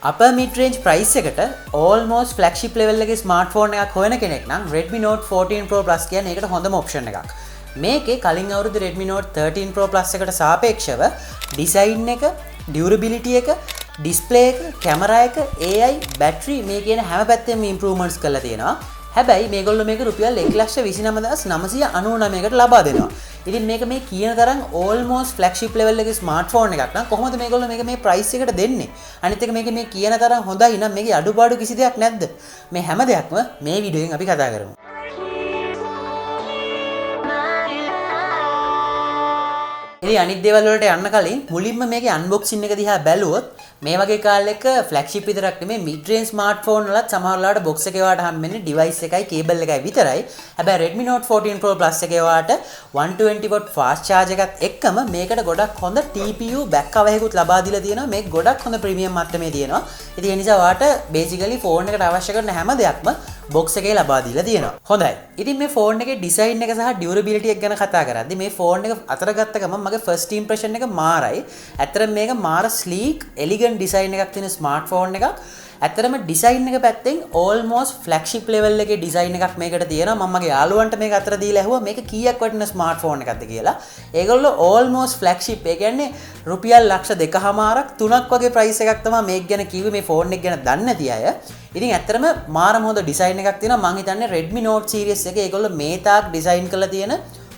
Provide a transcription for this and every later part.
අප mid range price එකට almost flagship level එකේ smartphone එකක් හොයන කෙනෙක් නම් Redmi Note 14 Pro Plus කියන්නේ ඒකට හොඳම option එකක්. මේකේ කලින් අවුරුදු Redmi Note 13 Pro Plus එකට සාපේක්ෂව design එක, durability එක, display එක, camera එක, AI, battery මේ කියන හැම පැත්තෙම improvements කරලා තියෙනවා. හැබැයි මේගොල්ලෝ මේක රුපියල් 1,29,999කට ලබා දෙනවා. ඉතින් මේක මේ කියන තරම් almost flagship level එකේ smartphone එකක් නම් කොහොමද මේගොල්ලෝ මේක මේ price එකට දෙන්නේ? අනිත් එක මේක මේ කියන තරම් හොඳයි නම් මේකේ අඩුපාඩු කිසි දෙයක් නැද්ද? මේ හැම දෙයක්ම මේ වීඩියෝෙන් අපි කතා කරමු. ඉතින් අනිත් දේවල් වලට යන්න කලින් මුලින්ම මේකේ unboxing එක දිහා බැලුවොත් මේ වගේ කාලයක flagship විතරක් නෙමෙයි mid range smartphone වලත් සමහර වෙලාවට box එකේ වාට හම්බෙන්නේ device එකයි cable එකයි විතරයි. හැබැයි Redmi Note 14 Pro Plus එකේ වාට 120 watt fast charge එකත් එක්කම මේකට ගොඩක් හොඳ TPU back cover එකකුත් ලබා දීලා තියෙනවා. මේක ගොඩක් හොඳ premium මට්ටමේ තියෙනවා. ඉතින් ඒ නිසා වාට basically phone එකට අවශ්‍ය කරන හැම දෙයක්ම box එකේ ලබා දීලා තියෙනවා. හොඳයි. ඉතින් මේ phone එකේ design එක සහ durability එක ගැන කතා කරද්දී මේ phone එක අතර ගත්ත ගමන් මගේ first impression එක මාරයි. ඇත්තටම මේක මාර sleek, elegant design එකක් තියෙන smartphone එකක්. ඇත්තටම design එක පැත්තෙන් almost flagship level එකේ design එකක් මේකට තියෙනවා. මම මගේ යාළුවන්ට මේක අතර දීලා ඇහුවා මේක කීයක් වටින smartphone එකක්ද කියලා. ඒගොල්ලෝ almost flagship ඒ කියන්නේ රුපියල් ලක්ෂ 2.5ක් 3ක් වගේ price එකක් තමයි මේක ගැන කිව්වේ මේ phone එක ගැන දන්නේ නැති අය. ඉතින් ඇත්තටම මාරම හොඳ design එකක් තියෙනවා. මම හිතන්නේ Redmi Note series එකේ ඒගොල්ලෝ මේ තාක් design කරලා තියෙන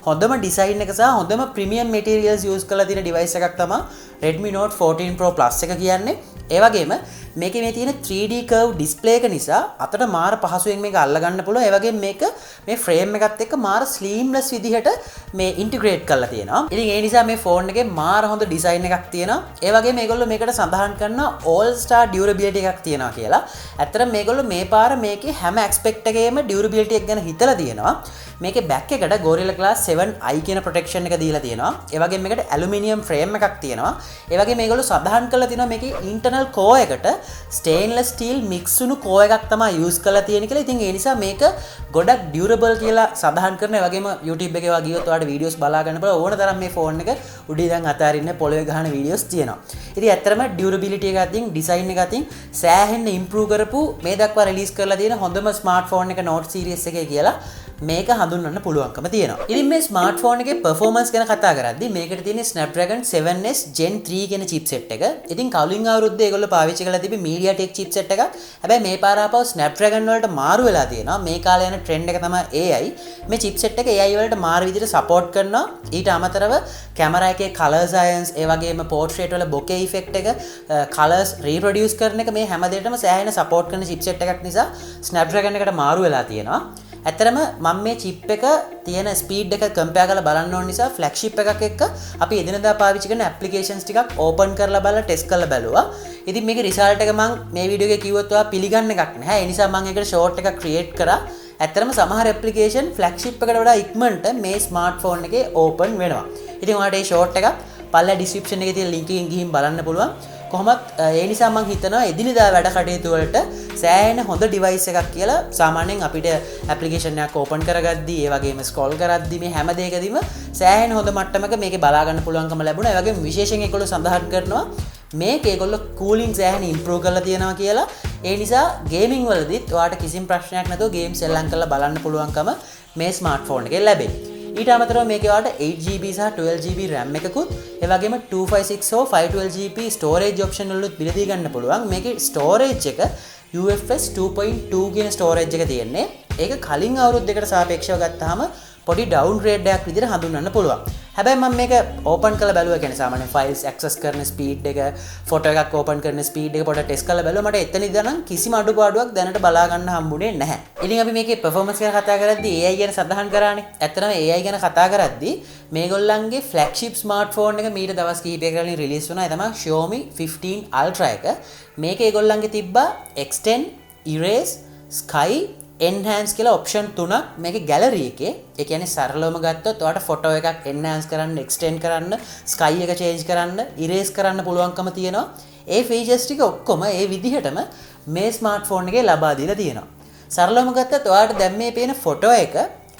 හොඳම design එක සහ හොඳම premium materials use කරලා තියෙන device එකක් තමයි Redmi Note 14 Pro Plus එක කියන්නේ. ඒ වගේම මේකේ මේ තියෙන 3D curve display එක නිසා අතට මාර පහසුවෙන් මේක අල්ල ගන්න පුළුවන්. ඒ වගේම මේක මේ frame එකත් එක්ක මාර seamless විදිහට මේ integrate කරලා තියෙනවා. ඉතින් ඒ නිසා මේ phone එකේ මාර හොඳ design එකක් තියෙනවා. ඒ වගේම මේගොල්ලෝ මේකට සඳහන් කරන all star durability එකක් තියෙනවා කියලා. ඇත්තටම මේගොල්ලෝ මේ පාර මේකේ හැම aspect එකේම durability එක ගැන හිතලා තියෙනවා. මේකේ back එකට Gorilla Glass 7i කියන protection එක දීලා තියෙනවා. ඒ වගේම මේකට aluminium frame එකක් තියෙනවා. ඒ වගේම මේගොල්ලෝ සඳහන් කරලා තියෙනවා මේකේ internal core එකට stainless steel mix වුණු core එකක් තමයි use කරලා තියෙන්නේ කියලා. ඉතින් ඒ නිසා මේක ගොඩක් durable කියලා සඳහන් කරනවා. ඒ වගේම YouTube එකේ වගේ ගියොත් ඔයාලට videos බලා ගන්න පුළුවන්. ඕන තරම් මේ phone එක උඩ ඉඳන් අතාරින්න පොළවේ ගහන videos තියෙනවා. ඉතින් ඇත්තටම durability එක අතින් design එක අතින් සෑහෙන්න improve කරපු මේ දක්වා release කරලා තියෙන හොඳම smartphone එක Note series එකේ කියලා මේක හඳුන්වන්න පුළුවන්කම තියෙනවා. ඉතින් මේ ස්මාර්ට්ෆෝන් එකේ performance ගැන කතා කරද්දී මේකට තියෙන Snapdragon 7S Gen 3 කියන chipset එක. ඉතින් කලින් අවුරුද්දේ ඒගොල්ලෝ පාවිච්චි කරලා තිබි MediaTek chipset එකක්. හැබැයි මේ පාර ආපහු Snapdragon වලට මාරු වෙලා තියෙනවා. මේ කාලේ යන trend එක තමයි AI. මේ chipset එක AI වලට මාරු විදිහට support කරනවා. ඊට අමතරව camera එකේ color science, ඒ වගේම portrait වල bokeh effect එක, colors reproduce කරන එක මේ හැම දෙයකටම සෑහෙන support කරන chipset එකක් නිසා Snapdragon එකට මාරු වෙලා තියෙනවා. ඇත්තරම මම මේ chip එක තියෙන speed එක compare කරලා බලන්න ඕන නිසා flagship එකක් එක්ක අපි එදිනදා පාවිච්චි කරන applications ටිකක් open කරලා බලලා test කරලා බැලුවා. ඉතින් මේකේ result එක මම මේ වීඩියෝ එකේ කිව්වොත් ඔයා පිළිගන්න එකක් නැහැ. ඒ නිසා මම ඒකට short එකක් create කරා. ඇත්තරම සමහර application flagship එකට වඩා ඉක්මනට මේ smartphone එකේ open වෙනවා. ඉතින් ඔයාලට මේ short එක පල්ලා description එකේ තියෙන link එකෙන් ගිහින් බලන්න පුළුවන්. කොහොමත් ඒ නිසා මම හිතනවා එදිනෙදා වැඩ කටයුතු වලට සෑහෙන හොඳ device එකක් කියලා. සාමාන්‍යයෙන් අපිට application එකක් open කරගද්දී ඒ වගේම scroll කරද්දී මේ හැම දෙයකදීම සෑහෙන හොඳ මට්ටමක මේකේ බලා ගන්න පුළුවන්කම ලැබුණා. ඒ වගේම විශේෂයෙන් ඒගොල්ලෝ සඳහන් කරනවා මේක ඒගොල්ලෝ cooling සෑහෙන improve කරලා තියෙනවා කියලා. ඒ නිසා gaming වලදීත් ඔයාලට කිසිම ප්‍රශ්නයක් නැතුව game සෙල්ලම් කරලා බලන්න පුළුවන්කම මේ smartphone එකේ ලැබෙයි. ඊට අමතරව මේකේ ඔයාලට 8GB සහ 12GB RAM එකකුත් ඒ වගේම 256 හෝ 512GB storage option වලුත් බිලදී ගන්න පුළුවන්. මේකේ storage එක UFS 2.2 කියන storage එක තියෙන්නේ. ඒක කලින් අවුරුද්දකට සාපේක්ෂව ගත්තාම පොඩි downgrade එකක් විදිහට හඳුන්වන්න පුළුවන්. හැබැයි මම මේක open කරලා බැලුවා කියන්නේ සාමාන්‍ය files access කරන speed එක, photo එකක් open කරන speed එක පොඩ්ඩක් test කරලා බැලුවා. මට එතනදී නම් කිසිම අඩුපාඩුවක් දැනට බලා ගන්න හම්බුනේ නැහැ. ඉතින් අපි මේකේ performance ගැන කතා කරද්දී AI ගැන සඳහන් කරානේ. ඇත්තටම AI ගැන කතා කරද්දී මේගොල්ලන්ගේ flagship smartphone එක මීට දවස් කිහිපයකට කලින් release වුණා. ඒ තමයි Xiaomi 15 Ultra එක. මේක ඒගොල්ලන්ගේ තිබ්බා extend, erase, sky, enhance කියලා option තුනක් මේකේ gallery එකේ. ඒ කියන්නේ සරලවම ගත්තොත් ඔයාලට photo එකක් enhance කරන්න, extend කරන්න, sky එක change කරන්න, erase කරන්න පුළුවන්කම තියෙනවා. ඒ features ටික ඔක්කොම ඒ විදිහටම මේ smartphone එකේ ලබා දීලා තියෙනවා. සරලවම ගත්තොත් ඔයාලට දැන් මේ පේන photo එක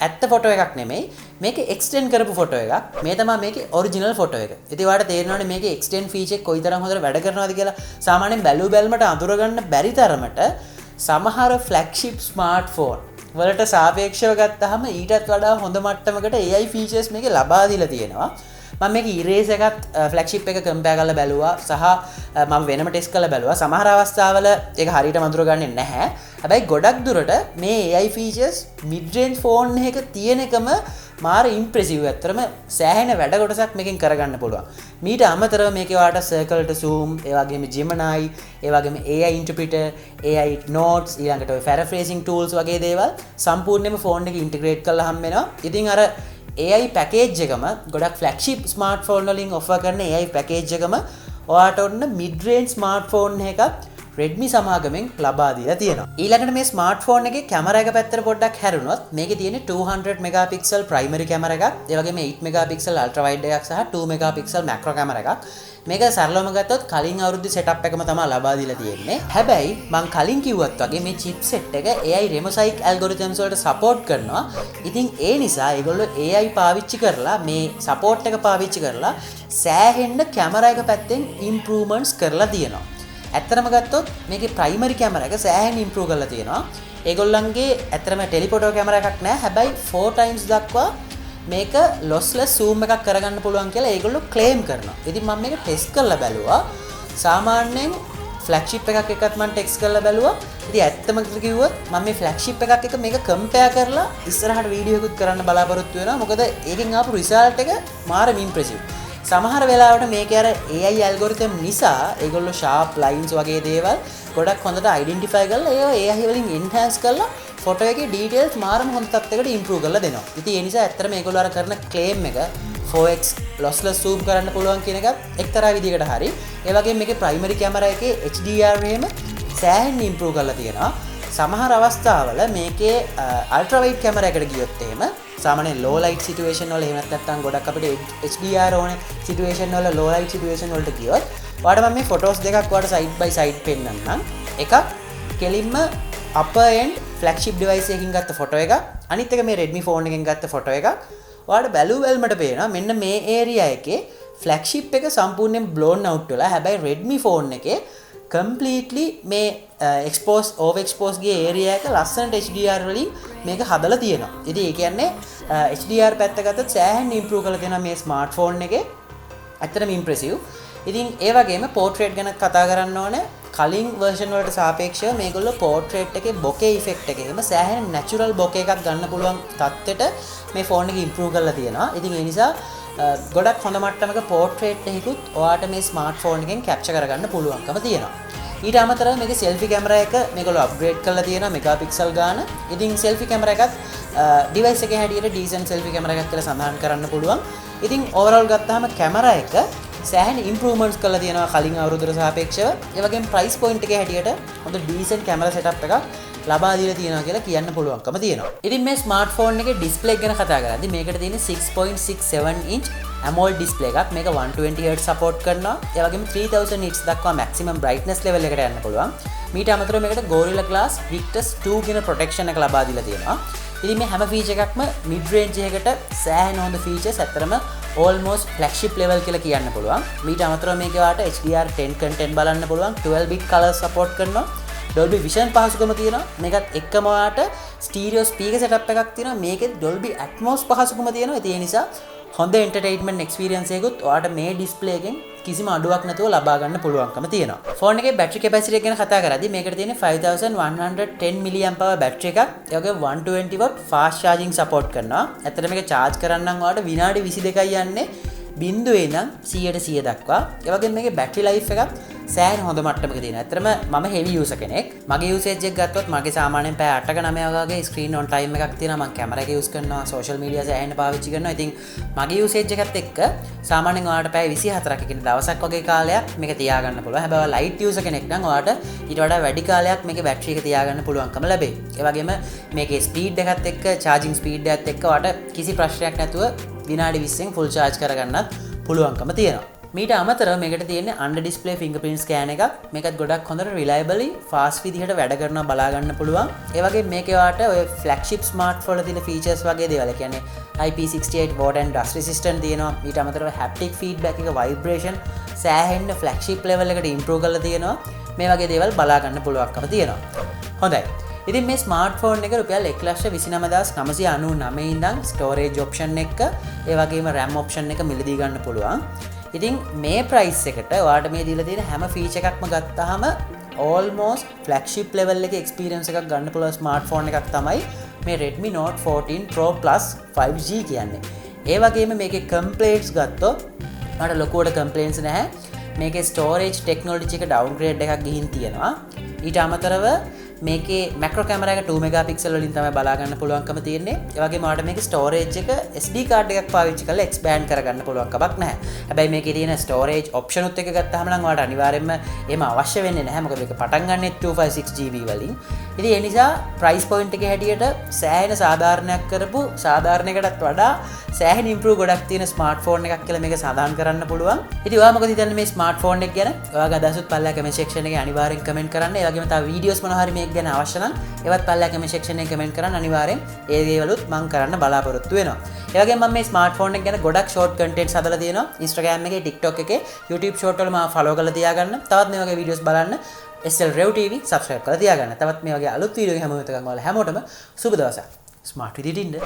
ඇත්ත ෆොටෝ එකක් නෙමෙයි මේක එක්ස්ටෙන්ඩ් කරපු ෆොටෝ එකක්. මේ තමයි මේකේ ඔරිජිනල් ෆොටෝ එක. ඉතින් ඔයාලට තේරෙනවනේ මේකේ එක්ස්ටෙන්ඩ් ෆීචර් එක කොයිතරම් හොඳට වැඩ කරනවද කියලා. සාමාන්‍යයෙන් බැලුමට අඳුරගන්න බැරි තරමට සමහර ෆ්ලැග්ෂිප් ස්මාර්ට්ෆෝන් වලට සාපේක්ෂව ගත්තාම ඊටත් වඩා හොඳ මට්ටමකට AI ෆීචර්ස් මේකේ ලබා දීලා තියෙනවා. මම මේක ඉරේස් එකත් ෆ්ලැග්ෂිප් එක කම්පෙයාර් කරලා බැලුවා සහ මම වෙනම ටෙස්ට් කරලා බැලුවා. සමහර අවස්ථාවල ඒක හරියටම අඳුරගන්නේ නැහැ. හැබැයි ගොඩක් දුරට මේ AI features mid Range phone එකක තියෙන එකම මාර ඉම්ප්‍රෙසිව්. ඇත්තටම සෑහෙන වැඩ කොටසක් මේකෙන් කරගන්න පුළුවන්. මීට අමතරව මේකේ ඔයාලට circle to zoom, ඒ වගේම Gemini, ඒ වගේම AI interpreter, AI notes, ඊළඟට ඔය paraphrasing tools වගේ දේවල් සම්පූර්ණයෙන්ම ෆෝන් එකේ ඉන්ටිග්‍රේට් කරලා හම්බ වෙනවා. ඉතින් අර AI පැකේජ් එකම ගොඩක් ෆ්ලැග්ෂිප් ස්මාර්ට්ෆෝන් වලින් ඔෆර් කරන AI පැකේජ් එකම ඔයාට ඔන්න මිඩ් රේන්ජ් ස්මාර්ට්ෆෝන් එකක් Redmi සමාගමෙන් ලබා දීලා තියෙනවා. ඊළඟට මේ ස්මාර්ට්ෆෝන් එකේ කැමරා එක පැත්තට පොඩ්ඩක් හැරුණොත් මේකේ තියෙන 200 මෙගාපික්සල් ප්‍රයිමරි කැමරා එකක්, ඒ වගේම 8 මෙගාපික්සල් අල්ට්‍රා වයිඩ් එකක් සහ 2 මෙගාපික්සල් මැක්‍රෝ කැමරා එකක්. මේක සරලවම ගත්තොත් කලින් අවුරුද්දේ සෙටප් එකම තමයි ලබා දීලා තියෙන්නේ. හැබැයි මම කලින් කිව්වත් වගේ මේ චිප්සෙට් එක AI RemoSic ඇල්ගොරිතම්ස් වලට සපෝට් කරනවා. ඉතින් ඒ නිසා ඒගොල්ලෝ AI පාවිච්චි කරලා මේ සපෝට් එක පාවිච්චි කරලා සෑහෙන්න කැමරා එක පැත්තෙන් ඉම්ප්‍රූව්මන්ට්ස් කරලා තියෙනවා. ඇත්තටම ගත්තොත් මේකේ ප්‍රයිමරි කැමරා එක සෑහෙන ඉම්ප්‍රූව් කරලා තියෙනවා. ඒගොල්ලන්ගේ ඇත්තටම ටෙලිෆොටෝ කැමරා එකක් නෑ. හැබැයි 4 times දක්වා මේක lossless zoom එකක් කරගන්න පුළුවන් කියලා ඒගොල්ලෝ ක්ලේම් කරනවා. ඉතින් මම මේක ටෙස්ට් කරලා බැලුවා. සාමාන්‍යයෙන් ෆ්ලැග්ෂිප් එකක් එකත් මම ටෙස්ට් කරලා බැලුවා. ඉතින් ඇත්තම කිව්වොත් මම මේ ෆ්ලැග්ෂිප් එකක් එක මේක කම්පෙයාර් කරලා ඉස්සරහට වීඩියෝ එකකුත් කරන්න බලාපොරොත්තු වෙනවා. මොකද ඒකෙන් ආපු රිසල්ට් එක මාරම ඉම්ප්‍රෙසිව්. සමහර වෙලාවට මේක අර AI ඇල්ගොරිතම් නිසා ඒගොල්ලෝ ෂාප් ලයින්ස් වගේ දේවල් ගොඩක් හොඳට අයිඩෙන්ටිෆයි කරලා ඒවා AI වලින් එන්හාන්ස් කරලා ෆොටෝ එකේ ඩීටේල්ස් මාරම හොඳ තත්යකට ඉම්ප්‍රූව් කරලා දෙනවා. ඉතින් ඒ නිසා ඇත්තටම මේගොල්ලෝ අර කරන ක්ලේම් එක 4x lossless zoom කරන්න පුළුවන් කියන එකත් එක්තරා විදිහකට හරි. ඒ වගේම මේකේ ප්‍රයිමරි කැමරා එකේ HDR එහෙම සෑහෙන ඉම්ප්‍රූව් කරලා තියෙනවා. සමහර අවස්ථාවල මේකේ අල්ට්‍රා වයිඩ් කැමරා එකට ගියොත් එහෙම සාමාන්‍ය low light situation වල එහෙම නැත්නම් ගොඩක් අපිට HDR ඕනේ situation වල low light situation වලට ගියොත් ඔයාලට මම මේ ෆොටෝස් දෙකක් ඔයාලට side by side පෙන්නන්නම්. එකක් කෙලින්ම upper end flagship device එකකින් ගත්ත ෆොටෝ එකක්. අනිත් එක මේ Redmi phone එකෙන් ගත්ත ෆොටෝ එකක්. ඔයාලට බැලුවල්මට පේනවා මෙන්න මේ area එකේ flagship එක සම්පූර්ණයෙන් blown out වෙලා. හැබැයි Redmi phone එකේ completely මේ overexpose ගිය area එක ලස්සනට HDR වලින් මේක හදලා තියෙනවා. ඉතින් ඒ කියන්නේ HDR පැත්ත ගත්තොත් සෑහෙන improve කරලා තියෙනවා මේ smartphone එකේ. ඇත්තටම impressive. ඉතින් ඒ වගේම portrait ගැන කතා කරන්න ඕනේ. කලින් version වලට සාපේක්ෂව මේගොල්ලෝ portrait එකේ bokeh effect එක එහෙම සෑහෙන natural bokeh එකක් ගන්න පුළුවන් තත්ත්වෙට මේ phone එක improve කරලා තියෙනවා. ඉතින් ඒ නිසා ගොඩක් හොඳ මට්ටමක portrait එකකුත් ඔයාට මේ smartphone එකෙන් capture කරගන්න පුළුවන්කම තියෙනවා. ඊට අමතරව මේකේ selfie camera එක මේගොල්ලෝ upgrade කරලා තියෙනවා megapixel ගාන. ඉතින් selfie camera එකත් device එකේ හැටියට decent selfie camera එකක් කියලා සඳහන් කරන්න පුළුවන්. ඉතින් overall ගත්තාම camera එක සෑහෙන improvements කරලා තියෙනවා කලින් අවුරුද්දට සාපේක්ෂව. ඒ වගේම price point එකේ හැටියට හොඳ decent camera setup එකක් ලබා දීලා තියෙනවා කියලා කියන්න පුළුවන්කම තියෙනවා. ඉතින් මේ ස්මාර්ට්ෆෝන් එකේ ඩිස්ප්ලේ ගැන කතා කරද්දී මේකට තියෙන 6.67 inch AMOLED ඩිස්ප්ලේ එකක්. මේක 120 Hz සපෝට් කරනවා. ඒ වගේම 3000 nits දක්වා maximum brightness level එකට යන්න පුළුවන්. මීට අමතරව මේකට Gorilla Glass Victus 2 කියන protection එක ලබා දීලා තියෙනවා. ඉතින් මේ හැම feature එකක්ම mid range එකකට සෑහෙන හොඳ features. ඇත්තටම almost flagship level කියලා කියන්න පුළුවන්. මීට අමතරව මේකේ වාට HDR10 content බලන්න පුළුවන්. 12 bit color support කරනවා. Dolby Vision පහසුකම තියෙනවා. මේකත් එක්කම ඔයාට ස්ටීරියෝ ස්පීකර් සෙටප් එකක් තියෙනවා. මේකෙත් Dolby Atmos පහසුකම තියෙනවා. ඒ නිසා හොඳ එන්ටර්ටේන්මන්ට් එක්ස්පීරියන්ස් එකකුත් ඔයාට මේ ඩිස්ප්ලේ එකෙන් කිසිම අඩුවක් නැතුව ලබා ගන්න පුළුවන්කම තියෙනවා. ෆෝන් එකේ බැටරි කැපැසිටි එක ගැන කතා කරද්දී මේකට තියෙන 5110 mAh බැටරි එකක්. ඒ වගේම 120 watt fast charging support කරනවා. ඇත්තට මේක charge කරන්න නම් ඔයාට විනාඩි 22යි යන්නේ. බිඳුවේ ඉඳන් 100% දක්වා. ඒ වගේම මේකේ බැටරි ලයිෆ් එකත් සෑහෙන හොඳ මට්ටමක තියෙනවා. ඇත්තටම මම heavy user කෙනෙක්. මගේ usage එක ගත්තොත් මගේ සාමාන්‍යයෙන් පැය 8ක 9ක වගේ screen on time එකක් තියෙනවා. මම කැමරා එක use කරනවා, social media සෑහෙන පාවිච්චි කරනවා. ඉතින් මගේ usage එකත් එක්ක සාමාන්‍යයෙන් ඔයාලට පැය 24ක කියන දවසක් වගේ කාලයක් මේක තියාගන්න පුළුවන්. හැබැයි ඔයා light user කෙනෙක් නම් ඔයාට ඊට වඩා වැඩි කාලයක් මේකේ බැටරි එක තියාගන්න පුළුවන්කම ලැබෙයි. ඒ වගේම මේකේ speed එකත් එක්ක charging speed එකත් එක්ක ඔයාට කිසි ප්‍රශ්නයක් නැතුව විනාඩි 20න් full charge කරගන්නත් පුළුවන්කම තියෙනවා. මීට අමතරව මේකට තියෙන්නේ under display fingerprint scan එකක්. මේකත් ගොඩක් හොඳට reliably fast විදිහට වැඩ කරනවා බලා ගන්න පුළුවන්. ඒ වගේම මේකේ වාට ඔය flagship smartphone වල තියෙන features වගේ දේවල්. ඒ කියන්නේ IP68 water and dust resistant තියෙනවා. ඊට අමතරව haptic feedback එක vibration සෑහෙන්න flagship level එකට improve කරලා තියෙනවා. මේ වගේ දේවල් බලා ගන්න පුළුවන්කම තියෙනවා. හොඳයි. ඉතින් මේ ස්මාර්ට්ෆෝන් එක රුපියල් 1,99,999 ඉඳන් ස්ටෝරේජ් ඔප්ෂන් එක ඒ වගේම RAM ඔප්ෂන් එක මිලදී ගන්න පුළුවන්. ඉතින් මේ ප්‍රයිස් එකට ඔයාලට මේ දීලා තියෙන හැම ෆීචර් එකක්ම ගත්තාම almost flagship level එකේ experience එකක් ගන්න පුළුවන් ස්මාර්ට්ෆෝන් එකක් තමයි මේ Redmi Note 14 Pro Plus 5G කියන්නේ. ඒ වගේම මේකේ complaints ගත්තොත් මට ලොකුවට complaints නැහැ. මේකේ storage technology එක downgrade එකක් ගිහින් තියෙනවා. ඊට අමතරව මේකේ මැක්‍රෝ කැමරා එක 2 මෙගාපික්සල් වලින් තමයි බලා ගන්න පුළුවන්කම තියෙන්නේ. ඒ වගේම ඔයාලට මේකේ ස්ටෝරේජ් එක SD කාඩ් එකක් පාවිච්චි කරලා එක්ස්පෑන්ඩ් කරගන්න පුළුවන් කමක් නැහැ. හැබැයි මේකේ තියෙන ස්ටෝරේජ් ඔප්ෂන් උත් එක ගත්තාම නම් ඔයාලට අනිවාර්යයෙන්ම එහෙම අවශ්‍ය වෙන්නේ නැහැ. මොකද මේක පටන් ගන්නෙ 256GB වලින්. ඉතින් ඒ නිසා ප්‍රයිස් පොයින්ට් එකේ හැටියට සෑහෙන සාධාරණයක් කරපු සාධාරණයකටත් වඩා සෑහෙන ඉම්ප්‍රූව් ගොඩක් තියෙන ස්මාර්ට්ෆෝන් එකක් කියලා මේක සඳහන් කරන්න පුළුවන්. ඉතින් ඔයා මොකද හිතන්නේ මේ ස්මාර්ට්ෆෝන් එක ගැන? ඔයාගේ අදහසත් පල්ලා කමෙන්ට් සෙක්ෂන් එකේ අනිවාර්යෙන් කමෙන්ට් කරන්න. ඒ වගේම තව වීඩියෝස් මොනවා හරි මේක ගැන අවශ්‍ය නම් ඒවත් පල්ලා කමෙන්ට් සෙක්ෂන් එකේ කමෙන්ට් කරන්න. අනිවාර්යෙන් ඒ දේවලුත් මම කරන්න බලාපොරොත්තු වෙනවා. ඒ වගේම මම මේ ස්මාර්ට්ෆෝන් එක ගැන ගොඩක් ෂෝට් කන්ටෙන්ට්ස් හදලා තියෙනවා. Instagram එකේ, TikTok එකේ, YouTube ෂෝට් වල මම ෆලෝ කරලා තියාගන්න. තවත් මේ වගේ වීඩියෝස් බලන්න SL Rev TV subscribe කරලා තියාගන්න. තවත් මේ වගේ අලුත් වීඩියෝ එකක් හැමෝටම ඔයාලා හැමෝටම සුබ දවසක්. ස්මාර්ට් විදියට ඉන්න.